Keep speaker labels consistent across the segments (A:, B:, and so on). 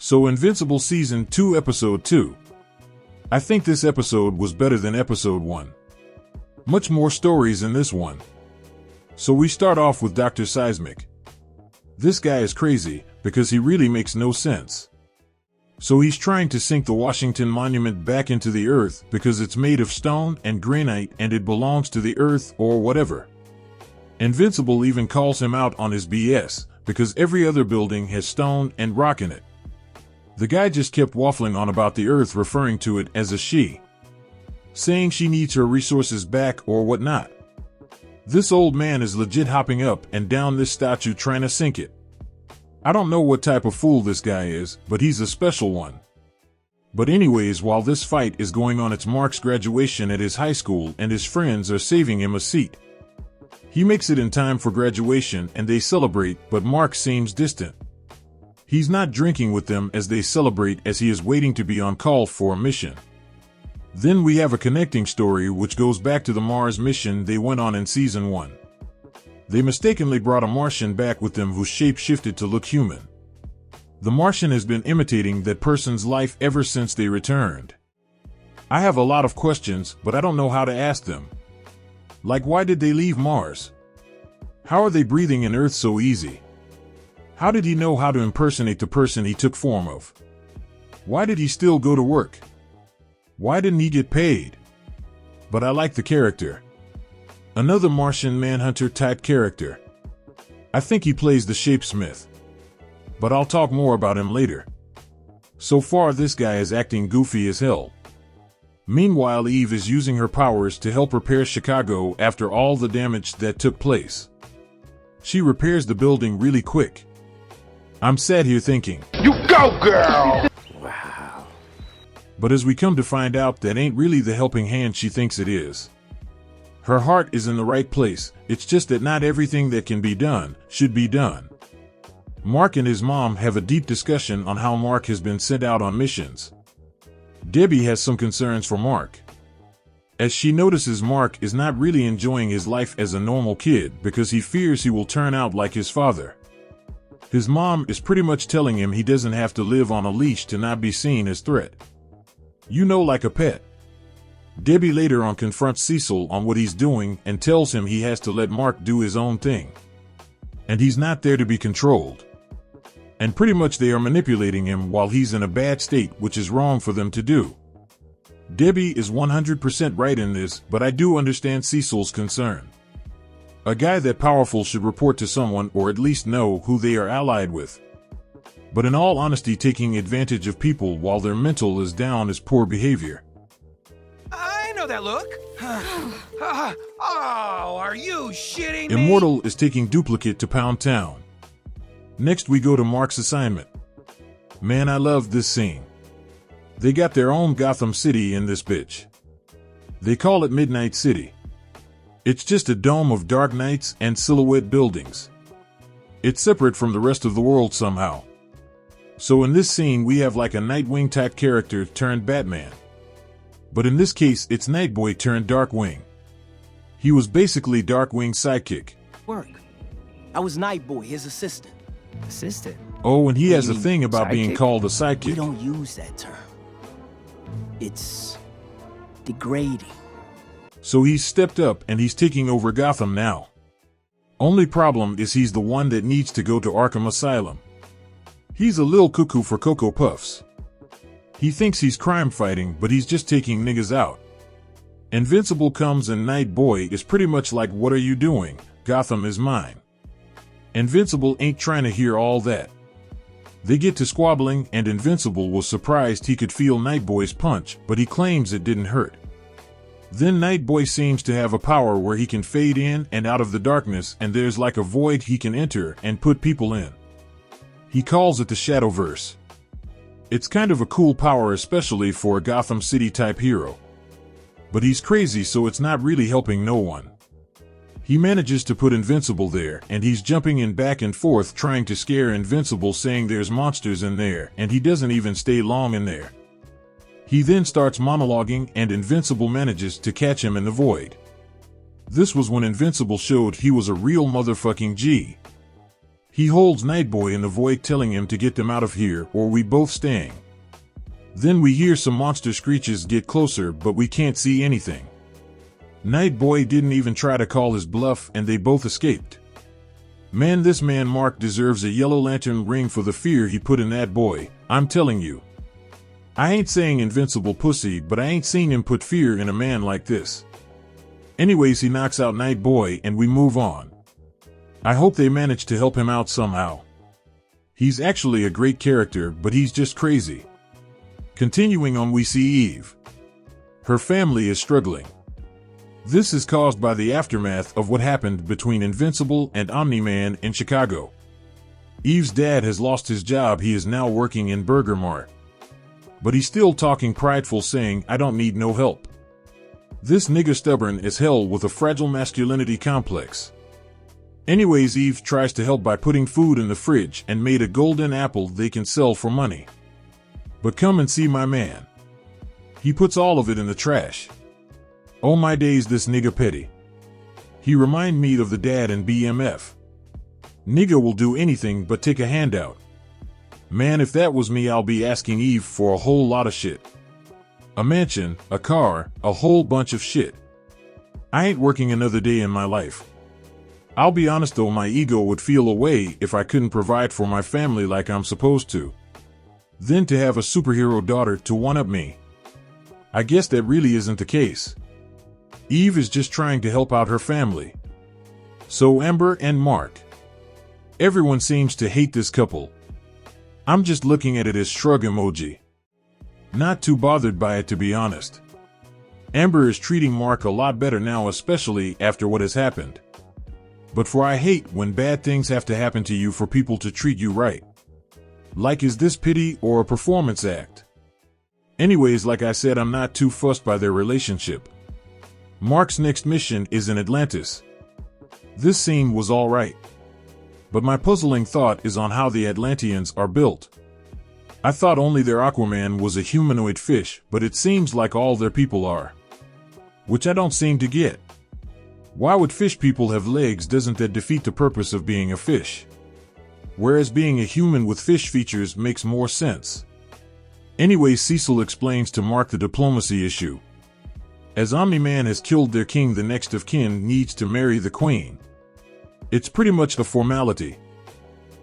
A: So Invincible Season 2 Episode 2. I think this episode was better than Episode 1. Much more stories in this one. So we start off with Dr. Seismic. This guy is crazy, because he really makes no sense. So he's trying to sink the Washington Monument back into the earth because it's made of stone and granite and it belongs to the earth or whatever. Invincible even calls him out on his BS, because every other building has stone and rock in it. The guy just kept waffling on about the earth, referring to it as a she, saying she needs her resources back or whatnot. This old man is legit hopping up and down this statue trying to sink it. I don't know what type of fool this guy is, but he's a special one. But anyways, while this fight is going on, it's Mark's graduation at his high school and his friends are saving him a seat. He makes it in time for graduation and they celebrate, but Mark seems distant. He's not drinking with them as they celebrate, as he is waiting to be on call for a mission. Then we have a connecting story which goes back to the Mars mission they went on in Season 1. They mistakenly brought a Martian back with them who shape-shifted to look human. The Martian has been imitating that person's life ever since they returned. I have a lot of questions, but I don't know how to ask them. Like, why did they leave Mars? How are they breathing in Earth so easy? How did he know how to impersonate the person he took form of? Why did he still go to work? Why didn't he get paid? But I like the character. Another Martian Manhunter type character. I think he plays the Shapesmith. But I'll talk more about him later. So far this guy is acting goofy as hell. Meanwhile, Eve is using her powers to help repair Chicago after all the damage that took place. She repairs the building really quick. I'm sat here thinking, "You go, girl!" Wow. But as we come to find out, that ain't really the helping hand she thinks it is. Her heart is in the right place, it's just that not everything that can be done should be done. Mark and his mom have a deep discussion on how Mark has been sent out on missions. Debbie has some concerns for Mark, as she notices Mark is not really enjoying his life as a normal kid because he fears he will turn out like his father. His mom is pretty much telling him he doesn't have to live on a leash to not be seen as threat. You know, like a pet. Debbie later on confronts Cecil on what he's doing and tells him he has to let Mark do his own thing. And he's not there to be controlled. And pretty much they are manipulating him while he's in a bad state, which is wrong for them to do. Debbie is 100% right in this, but I do understand Cecil's concern. A guy that powerful should report to someone or at least know who they are allied with. But in all honesty, taking advantage of people while their mental is down is poor behavior.
B: I know that look. Oh, are you shitting me?
A: Immortal is taking Duplicate to Pound Town. Next we go to Mark's assignment. Man, I love this scene. They got their own Gotham City in this bitch. They call it Midnight City. It's just a dome of dark nights and silhouette buildings. It's separate from the rest of the world somehow. So in this scene we have like a Nightwing type character turned Batman. But in this case it's Nightboy turned Darkwing. He was basically Darkwing's sidekick.
C: Work. I was Nightboy, his assistant.
D: Assistant?
A: Oh, and he has a thing about being called a
C: We
A: sidekick.
C: don't use that term. It's degrading.
A: So he's stepped up and he's taking over Gotham now. Only problem is he's the one that needs to go to ARKHAM Asylum. He's a little cuckoo for Cocoa Puffs. He thinks he's crime fighting, but he's just taking niggas out. Invincible comes and Nightboy is pretty much like, "What are you doing? Gotham is mine." Invincible ain't trying to hear all that. They get to squabbling and Invincible was surprised he could feel Nightboy's punch, but he claims it didn't hurt. Then Nightboy seems to have a power where he can fade in and out of the darkness, and there's like a void he can enter and put people in. He calls it the Shadowverse. It's kind of a cool power, especially for a Gotham City type hero. But he's crazy, so it's not really helping no one. He manages to put Invincible there, and he's jumping in back and forth trying to scare Invincible, saying there's monsters in there, and he doesn't even stay long in there. He then starts monologuing and Invincible manages to catch him in the void. This was when Invincible showed he was a real motherfucking G. He holds Nightboy in the void, telling him to get them out of here or we both staying. Then we hear some monster screeches get closer, but we can't see anything. Nightboy didn't even try to call his bluff and they both escaped. Man, this man Mark deserves a yellow lantern ring for the fear he put in that boy, I'm telling you. I ain't saying invincible pussy, but I ain't seen him put fear in a man like this. Anyways, he knocks out Nightboy and we move on. I hope they manage to help him out somehow. He's actually a great character, but he's just crazy. Continuing on, we see Eve. Her family is struggling. This is caused by the aftermath of what happened between Invincible and Omni-Man in Chicago. Eve's dad has lost his job. He is now working in Burger Mart. But he's still talking prideful, saying, I don't need no help. This nigga stubborn as hell with a fragile masculinity complex. Anyways, Eve tries to help by putting food in the fridge and made a golden apple they can sell for money. But come and see my man. He puts all of it in the trash. Oh my days, this nigga petty. He remind me of the dad in BMF. Nigga will do anything but take a handout. Man, if that was me, I'll be asking Eve for a whole lot of shit. A mansion, a car, a whole bunch of shit. I ain't working another day in my life. I'll be honest though, my ego would feel away if I couldn't provide for my family like I'm supposed to. Then to have a superhero daughter to one-up me. I guess that really isn't the case. Eve is just trying to help out her family. So Amber and Mark. Everyone seems to hate this couple. I'm just looking at it as shrug emoji. Not too bothered by it, to be honest. Amber is treating Mark a lot better now, especially after what has happened. But I hate when bad things have to happen to you for people to treat you right. Like, is this pity or a performance act? Anyways, like I said, I'm not too fussed by their relationship. Mark's next mission is in Atlantis. This scene was alright. But my puzzling thought is on how the Atlanteans are built. I thought only their Aquaman was a humanoid fish, but it seems like all their people are. Which I don't seem to get. Why would fish people have legs? Doesn't that defeat the purpose of being a fish? Whereas being a human with fish features makes more sense. Anyway, Cecil explains to Mark the diplomacy issue. As Omni-Man has killed their king, the next of kin needs to marry the queen. It's pretty much a formality.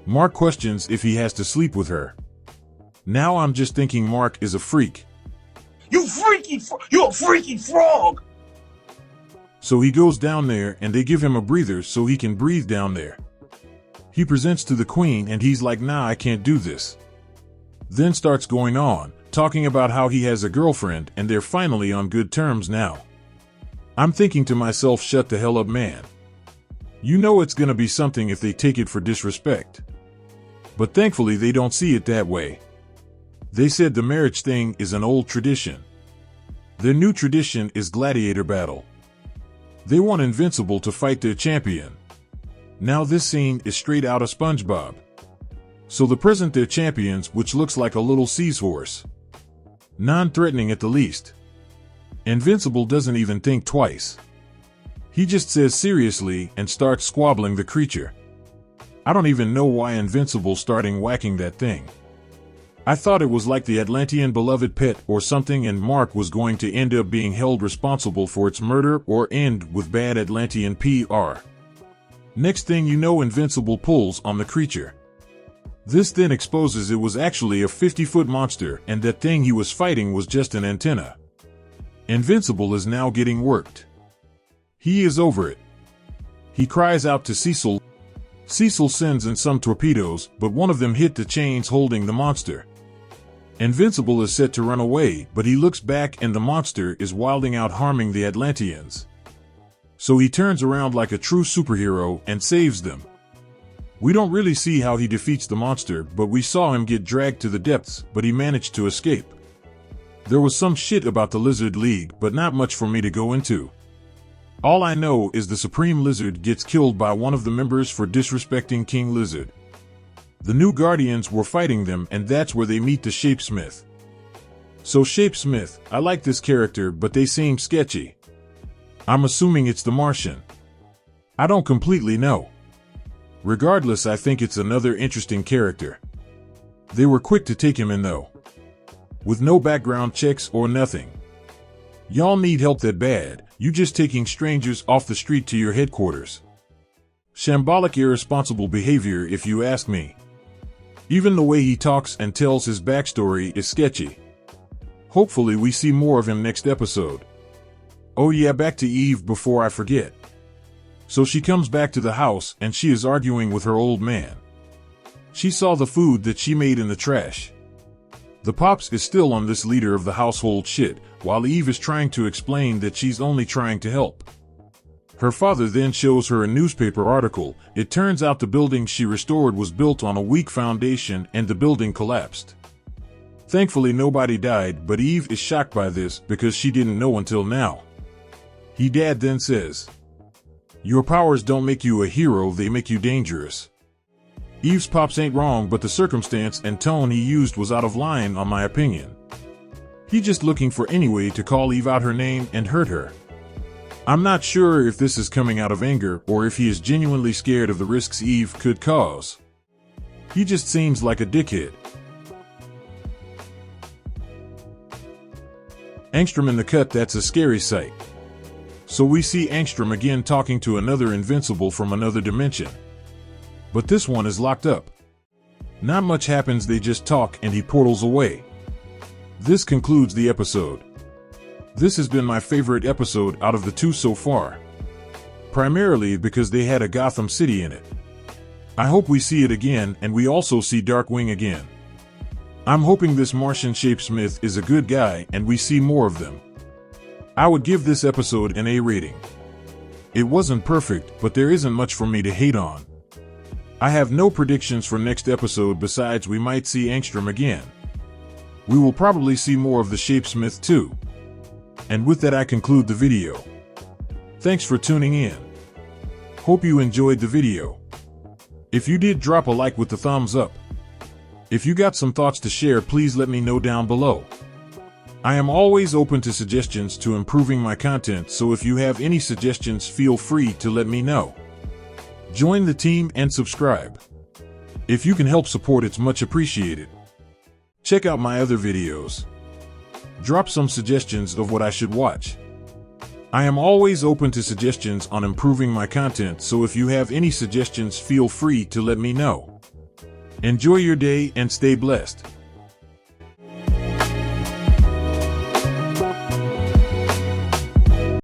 A: Mark questions if he has to sleep with her. Now I'm just thinking Mark is a freak.
D: You're a freaky frog!
A: So he goes down there and they give him a breather so he can breathe down there. He presents to the queen and he's like, nah, I can't do this. Then starts going on, talking about how he has a girlfriend and they're finally on good terms now. I'm thinking to myself, shut the hell up, man. You know it's gonna be something if they take it for disrespect. But thankfully they don't see it that way. They said the marriage thing is an old tradition. Their new tradition is gladiator battle. They want Invincible to fight their champion. Now this scene is straight out of SpongeBob. So they present their champions, which looks like a little seahorse. Non-threatening at the least. Invincible doesn't even think twice. He just says seriously and starts squabbling the creature. I don't even know why Invincible starting whacking that thing. I thought it was like the Atlantean beloved pet or something, and Mark was going to end up being held responsible for its murder or end with bad Atlantean PR. Next thing you know, Invincible pulls on the creature. This then exposes it was actually a 50-foot monster and that thing he was fighting was just an antenna. Invincible is now getting worked. He is over it. He cries out to Cecil. Cecil sends in some torpedoes, but one of them hit the chains holding the monster. Invincible is set to run away, but he looks back and the monster is wilding out, harming the Atlanteans. So he turns around like a true superhero and saves them. We don't really see how he defeats the monster, but we saw him get dragged to the depths, but he managed to escape. There was some shit about the Lizard League, but not much for me to go into. All I know is the Supreme Lizard gets killed by one of the members for disrespecting King Lizard. The new Guardians were fighting them, and that's where they meet the Shapesmith. So Shapesmith, I like this character, but they seem sketchy. I'm assuming it's the Martian. I don't completely know. Regardless, I think it's another interesting character. They were quick to take him in though, with no background checks or nothing. Y'all need help that bad, you just taking strangers off the street to your headquarters. Shambolic, irresponsible behavior if you ask me. Even the way he talks and tells his backstory is sketchy. Hopefully we see more of him next episode. Oh yeah, back to Eve before I forget. So she comes back to the house and she is arguing with her old man. She saw the food that she made in the trash. The pops is still on this leader of the household shit, while Eve is trying to explain that she's only trying to help. Her father then shows her a newspaper article. It turns out the building she restored was built on a weak foundation and the building collapsed. Thankfully nobody died, but Eve is shocked by this because she didn't know until now. Dad then says, "Your powers don't make you a hero, they make you dangerous." Eve's pops ain't wrong, but the circumstance and tone he used was out of line on my opinion. He just looking for any way to call Eve out her name and hurt her. I'm not sure if this is coming out of anger or if he is genuinely scared of the risks Eve could cause. He just seems like a dickhead. Angstrom in the cut, that's a scary sight. So we see Angstrom again talking to another invincible from another dimension. But this one is locked up. Not much happens, they just talk and he portals away. This concludes the episode. This has been my favorite episode out of the two so far. Primarily because they had a Gotham City in it. I hope we see it again and we also see Darkwing again. I'm hoping this Martian Shapesmith is a good guy and we see more of them. I would give this episode an A rating. It wasn't perfect, but there isn't much for me to hate on. I have no predictions for next episode besides we might see Angstrom again. We will probably see more of the Shapesmith too. And with that I conclude the video. Thanks for tuning in. Hope you enjoyed the video. If you did, drop a like with the thumbs up. If you got some thoughts to share, please let me know down below. I am always open to suggestions to improving my content, so if you have any suggestions, feel free to let me know. Join the team and subscribe. If you can help support, it's much appreciated. Check out my other videos. Drop some suggestions of what I should watch. I am always open to suggestions on improving my content, so if you have any suggestions, feel free to let me know. Enjoy your day and stay blessed.